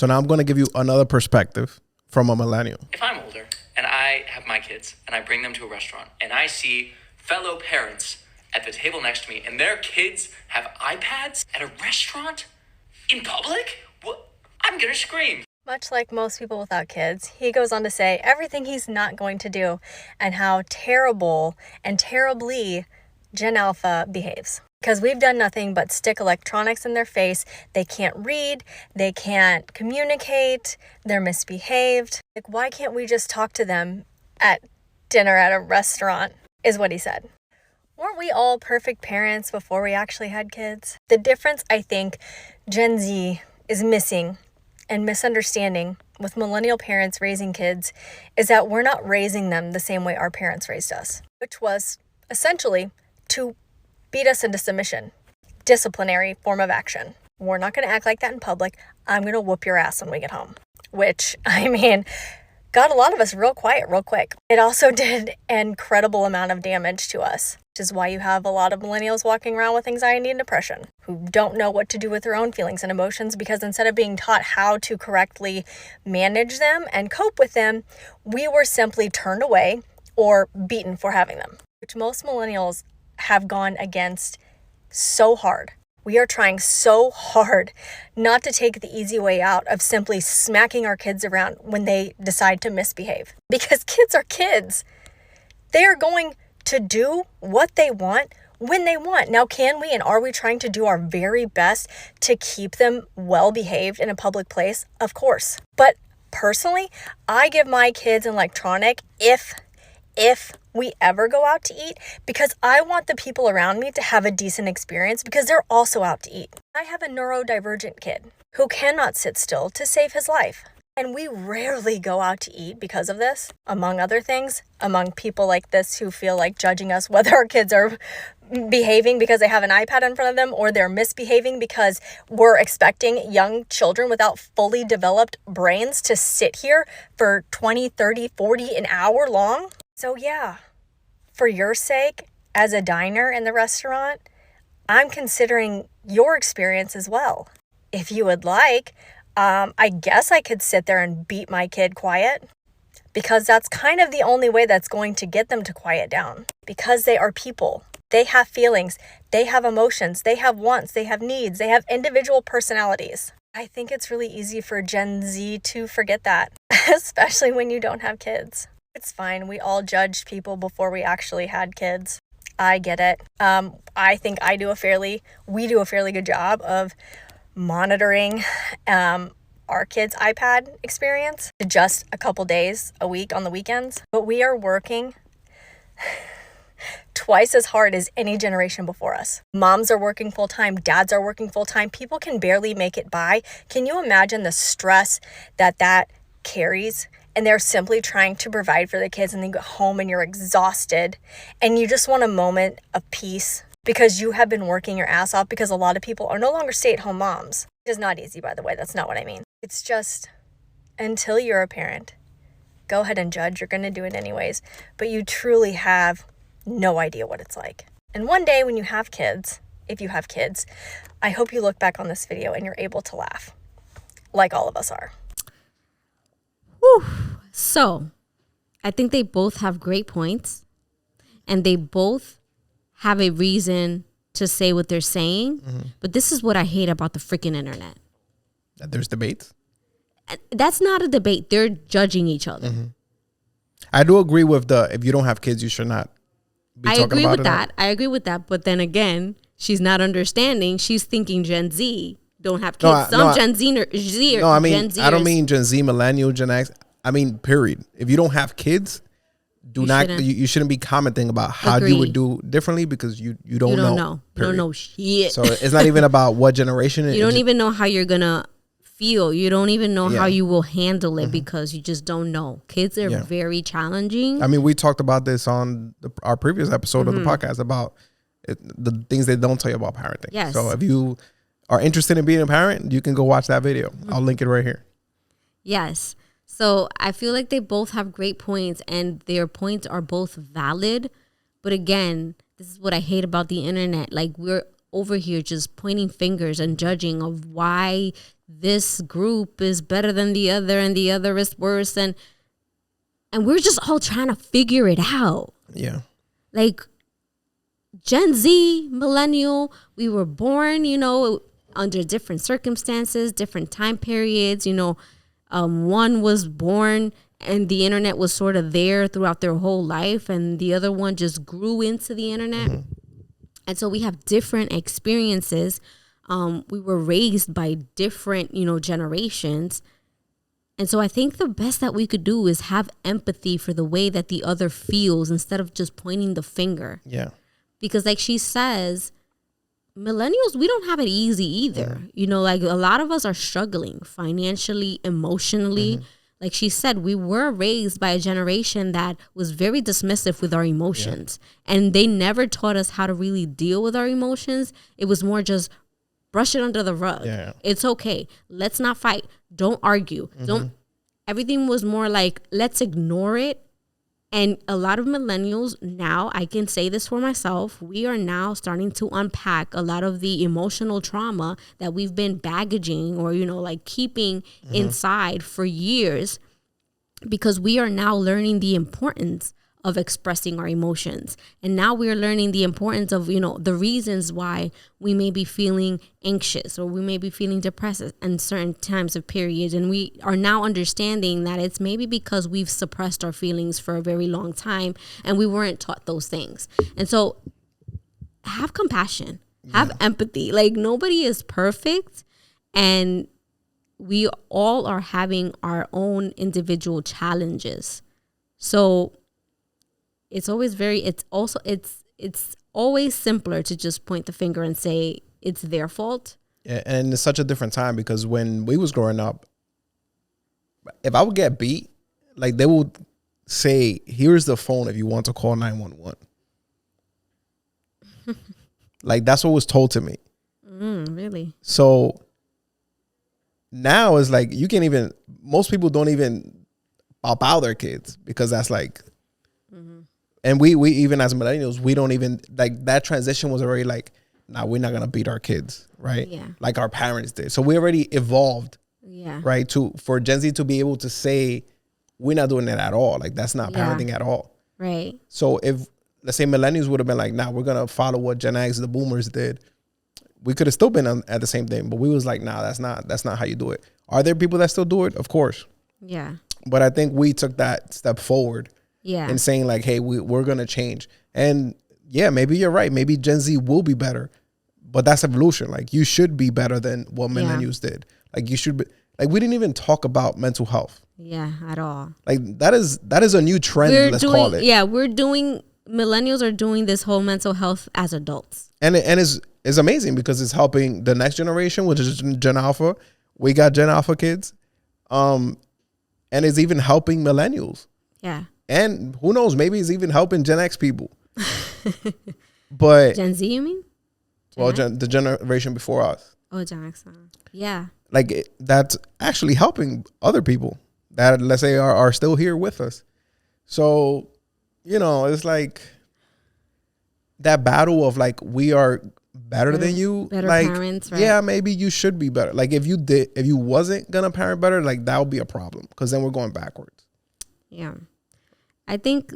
So now I'm going to give you another perspective from a millennial. If I'm older and I have my kids and I bring them to a restaurant and I see fellow parents at the table next to me and their kids have iPads at a restaurant in public, what? I'm going to scream. Much like most people without kids, he goes on to say everything he's not going to do and how terrible and terribly Gen Alpha behaves. Because we've done nothing but stick electronics in their face. They can't read, they can't communicate, they're misbehaved. Like, why can't we just talk to them at dinner at a restaurant, is what he said. Weren't we all perfect parents before we actually had kids? The difference I think Gen Z is missing and misunderstanding with millennial parents raising kids is that we're not raising them the same way our parents raised us, which was essentially to beat us into submission. Disciplinary form of action. We're not going to act like that in public. I'm going to whoop your ass when we get home. Which, I mean, got a lot of us real quiet real quick. It also did an incredible amount of damage to us, which is why you have a lot of millennials walking around with anxiety and depression who don't know what to do with their own feelings and emotions because instead of being taught how to correctly manage them and cope with them, we were simply turned away or beaten for having them, which most millennials have gone against so hard. We are trying so hard not to take the easy way out of simply smacking our kids around when they decide to misbehave. Because kids are kids. They are going to do what they want when they want. Now, can we and are we trying to do our very best to keep them well behaved in a public place? Of course. But personally, I give my kids an electronic if we ever go out to eat, because I want the people around me to have a decent experience because they're also out to eat. I have a neurodivergent kid who cannot sit still to save his life. And we rarely go out to eat because of this, among other things, among people like this who feel like judging us whether our kids are behaving because they have an iPad in front of them or they're misbehaving because we're expecting young children without fully developed brains to sit here for 20, 30, 40 an hour long. So yeah, for your sake, as a diner in the restaurant, I'm considering your experience as well. If you would like, I guess I could sit there and beat my kid quiet because that's kind of the only way that's going to get them to quiet down because they are people. They have feelings, they have emotions, they have wants, they have needs, they have individual personalities. I think it's really easy for Gen Z to forget that, especially when you don't have kids. It's fine. We all judged people before we actually had kids. I get it. I think we do a fairly good job of monitoring our kids' iPad experience just a couple days a week on the weekends. But we are working twice as hard as any generation before us. Moms are working full-time. Dads are working full-time. People can barely make it by. Can you imagine the stress that carries? And they're simply trying to provide for the kids and then get home and you're exhausted and you just want a moment of peace because you have been working your ass off because a lot of people are no longer stay-at-home moms. It's not easy, by the way. That's not what I mean. It's just until you're a parent, go ahead and judge. You're going to do it anyways. But you truly have no idea what it's like. And one day when you have kids, if you have kids, I hope you look back on this video and you're able to laugh like all of us are. Whew. So, I think they both have great points, and they both have a reason to say what they're saying. Mm-hmm. But this is what I hate about the freaking internet. That there's debates? That's not a debate. They're judging each other. Mm-hmm. I do agree with if you don't have kids, you should not be talking about it. I agree with that. But then again, she's not understanding. She's thinking Gen Z don't have kids. Gen Z. No, I mean, I don't mean Gen Z, millennial, Gen X. I mean, period. If you don't have kids, you shouldn't be commenting about how you would do differently because you don't know. You don't know shit. So it's not even about what generation it is. You don't even know how you're gonna feel. You don't even know how you will handle it because you just don't know. Kids are very challenging. I mean, we talked about this on our previous episode of the podcast about the things they don't tell you about parenting. Yes. So if you are interested in being a parent, you can go watch that video. I'll link it right here. Yes. So I feel like they both have great points and their points are both valid. But again, this is what I hate about the internet. Like, we're over here just pointing fingers and judging of why this group is better than the other and the other is worse, and we're just all trying to figure it out. Yeah. Like Gen Z, millennial, we were born, under different circumstances, different time periods, one was born and the internet was sort of there throughout their whole life, and the other one just grew into the internet. Mm-hmm. And so we have different experiences. We were raised by different, generations. And so I think the best that we could do is have empathy for the way that the other feels instead of just pointing the finger. Yeah. Because like she says, millennials, we don't have it easy either. Yeah. Like a lot of us are struggling financially, emotionally. Mm-hmm. Like she said, we were raised by a generation that was very dismissive with our emotions. Yeah. And they never taught us how to really deal with our emotions. It was more just brush it under the rug. Yeah. It's okay. Let's not fight. Don't argue. Mm-hmm. Everything was more like, let's ignore it. And a lot of millennials now, I can say this for myself, we are now starting to unpack a lot of the emotional trauma that we've been baggaging or, keeping inside for years, because we are now learning the importance of expressing our emotions. And now we're learning the importance of, the reasons why we may be feeling anxious or we may be feeling depressed in certain times of periods. And we are now understanding that it's maybe because we've suppressed our feelings for a very long time and we weren't taught those things. And so have compassion, have empathy. Like nobody is perfect, and we all are having our own individual challenges. So it's always it's always simpler to just point the finger and say it's their fault. Yeah, and it's such a different time, because when we was growing up, if I would get beat, like they would say, here's the phone if you want to call 911. Like that's what was told to me. Really? So now it's like most people don't even pop out their kids, because that's like, and we even as millennials, we don't even, like, that transition was already like, nah, we're not going to beat our kids, right? Yeah. Like our parents did. So we already evolved, right? For Gen Z to be able to say, we're not doing it at all. Like that's not parenting at all. Right. So if, let's say millennials would have been like, nah, we're going to follow what Gen X, the boomers did, we could have still been at the same thing. But we was like, nah, that's not how you do it. Are there people that still do it? Of course. Yeah. But I think we took that step forward. Yeah. And saying like, hey, we're going to change. And yeah, maybe you're right. Maybe Gen Z will be better, but that's evolution. Like you should be better than what millennials did. Like you should be, like we didn't even talk about mental health. Yeah, at all. Like that is a new trend, call it. Yeah, millennials are doing this whole mental health as adults. And it's amazing because it's helping the next generation, which is Gen Alpha. We got Gen Alpha kids. And it's even helping millennials. Yeah. And who knows, maybe it's even helping Gen X people. But Gen Z, you mean? The generation before us. Oh, Gen X. Yeah. Like that's actually helping other people that, let's say, are still here with us. So, it's like that battle of like, we are better than you. Better like, parents, right? Yeah, maybe you should be better. Like if you wasn't gonna parent better, like that would be a problem, because then we're going backwards. Yeah. I think,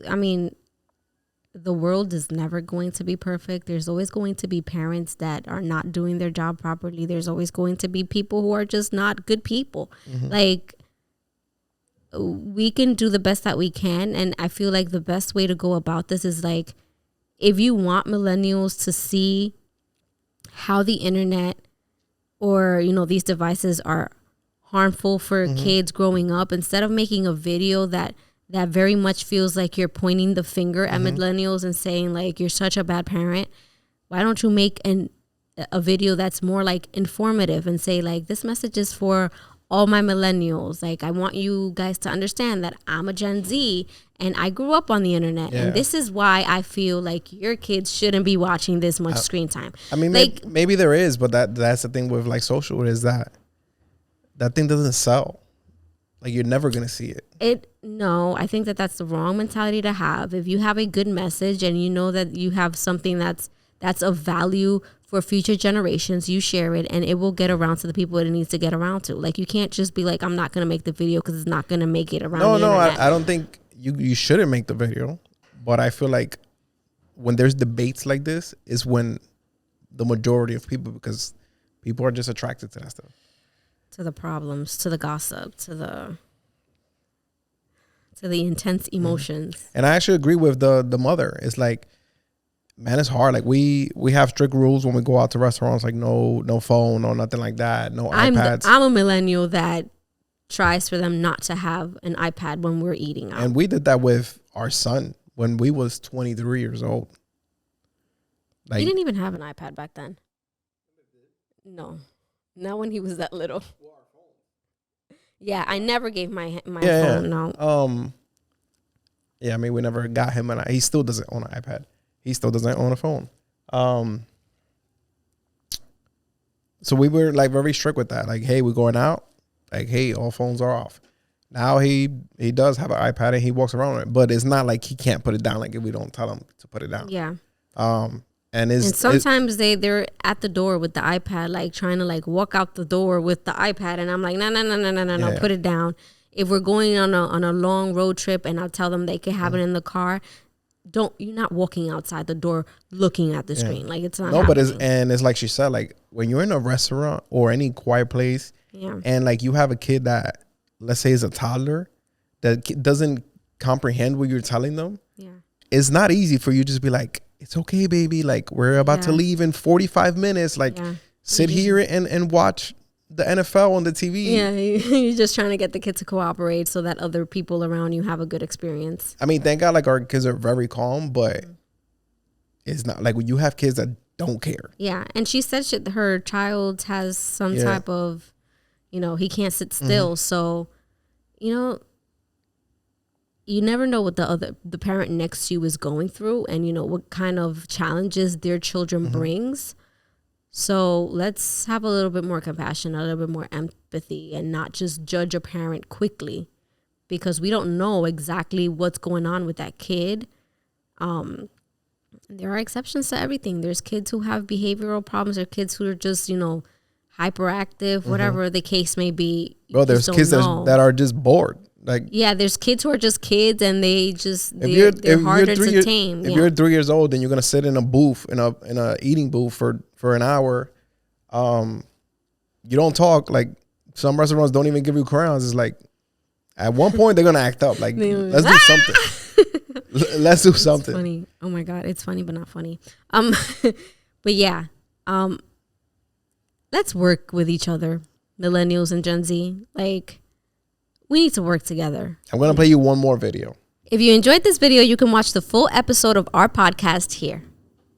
the world is never going to be perfect. There's always going to be parents that are not doing their job properly. There's always going to be people who are just not good people. Mm-hmm. Like, we can do the best that we can. And I feel like the best way to go about this is like, if you want millennials to see how the internet or, these devices are harmful for kids growing up, instead of making a video that very much feels like you're pointing the finger at millennials and saying like, you're such a bad parent, why don't you make a video that's more like informative and say like, this message is for all my millennials. Like, I want you guys to understand that I'm a Gen Z and I grew up on the internet. Yeah. And this is why I feel like your kids shouldn't be watching this much screen time. I mean, like, maybe there is, but that's the thing with like social, is that thing doesn't sell. Like you're never going to see it. No, I think that's the wrong mentality to have. If you have a good message and you know that you have something that's of value for future generations. You share it, and it will get around to the people it needs to get around to. Like, you can't just be like, I'm not going to make the video because it's not going to make it around the internet. I don't think you shouldn't make the video. But I feel like when there's debates like this is when the majority of people, because people are just attracted to that stuff. To the problems, to the gossip, to the intense emotions. And I actually agree with the mother. It's like, man, it's hard. Like we have strict rules when we go out to restaurants, like no phone, no nothing like that, no iPads. I'm a millennial that tries for them not to have an iPad when we're eating out. And we did that with our son when we was 23 years old. Like, he didn't even have an iPad back then. No, not when he was that little. Yeah, I never gave my phone. No. Yeah, I mean, we never got him he still doesn't own an iPad. He still doesn't own a phone. So we were like very strict with that. Like, hey, we're going out. Like, hey, all phones are off. Now he does have an iPad and he walks around with it, but it's not like he can't put it down. Like if we don't tell him to put it down. Yeah. And sometimes they're at the door with the iPad, like trying to like walk out the door with the iPad, and I'm like, no, put it down. If we're going on a long road trip, and I'll tell them they can have it in the car, you're not walking outside the door looking at the screen. Like, it's not. No, happening. But it's like she said, like when you're in a restaurant or any quiet place, and like you have a kid that, let's say, is a toddler that doesn't comprehend what you're telling them. Yeah, it's not easy for you to just be like, it's okay, baby. Like, we're about to leave in 45 minutes. Like, sit here and watch the NFL on the TV. Yeah, you're just trying to get the kid to cooperate so that other people around you have a good experience. I mean, thank God, like, our kids are very calm, but it's not like when you have kids that don't care. Yeah, and she said her child has some type of, he can't sit still. So, you never know what the parent next to you is going through, and what kind of challenges their children brings. So let's have a little bit more compassion, a little bit more empathy, and not just judge a parent quickly, because we don't know exactly what's going on with that kid. There are exceptions to everything. There's kids who have behavioral problems, or kids who are just hyperactive, whatever the case may be. Well, there's kids that are just bored. Like, yeah, there's kids who are just kids, and they're harder to tame. If you're 3 years old and you're gonna sit in a booth in a eating booth for an hour, you don't talk. Like, some restaurants don't even give you crayons. It's like, at one point they're gonna act up. Like, let's do something. Let's do something. It's funny. Oh my God, it's funny but not funny. But yeah, let's work with each other, millennials and Gen Z. Like, we need to work together. I'm going to play you one more video. If you enjoyed this video, you can watch the full episode of our podcast here.